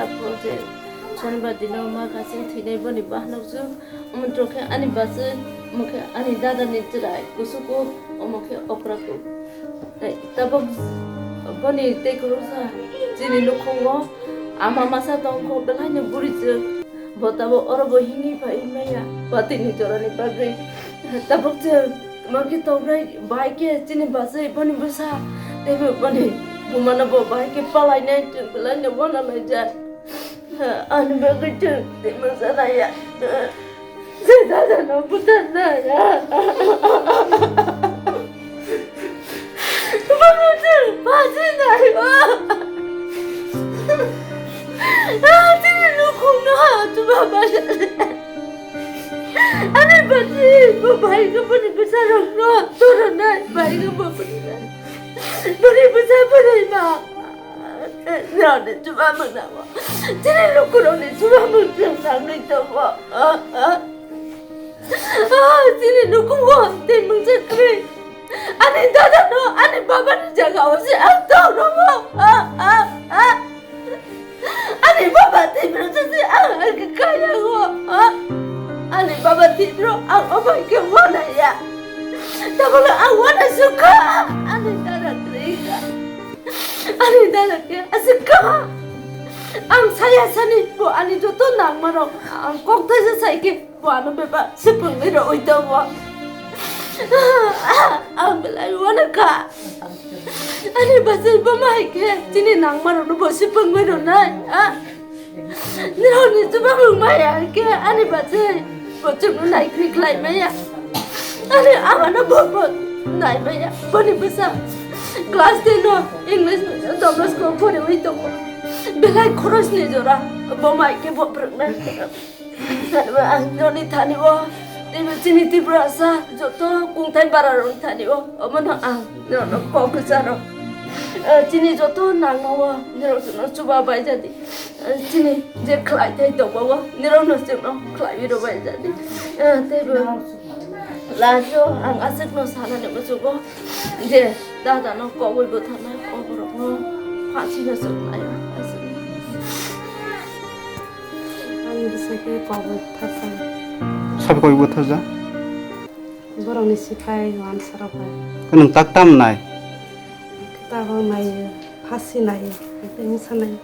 프로제 전바디나 마가싱 티네버니 바나주 문트로케 아니 바스 모케 아니 다다니 트라이 구수고 어모케 오프라고 따법 버니 테크로사 지니 루콩고 아마마사 동고 벨하니 부리즈 보타보 어러보 힝이 바이메야 바티니 저라니 바그리 따법제 마기 토브라이 바이케 지니 바스 버니 부사 데베 버니 부마나보 바이케 팔라이네 벨라니 원나 메자 안 begitu di masa saya saya tak putar saya betul pasti saya tidak dukung cuma baca ane pasti baik kepada besar orang turun naik baik kepada beri besar beri 나는 cuma menawar, jadi lu kurang cuma menang itu kok, jadi lu kuat dan mencari, ane dah no, ane bapa ni jaga usi, atau no, ane bapa tidur jadi ane kaya kok, ane bapa tidur, apa yang mana ya, tapi kalau mana suka, ane dah terika. Ani dalaknya asika ang saya sani bo ani joto nang maro ang kokta sa saiki bo ano beba sipung mero ito bo ang belai wana ka ani basay bamay ke sini nang maro no bo sipung mero nai niro ni suba maya ke ani basay bo chung nai krik lai maya ani amana bo nai maya bo ni besa Kelas 10 English double score pore itu belai khoros ni jora bomai ke bo pragna noni thani wo tebe chini tibrasa joto kungthai bararon thani wo amana no ko kusaro chini joto nangwa nero no chuba bai jadi chini je khlai thai to bo nero no chno khlai wi ro bai jadi tebe lajo ang asik no sana ne bo je 다다 너 거울 못하나 거울하고 화치면서 나요. 아니 세계 거울 탔어. 사비 거울 못 타자? 이거랑 시파이 완 살아봐. 그는 딱담 나이. 그다가 나이 파시 나이. 인사 나이.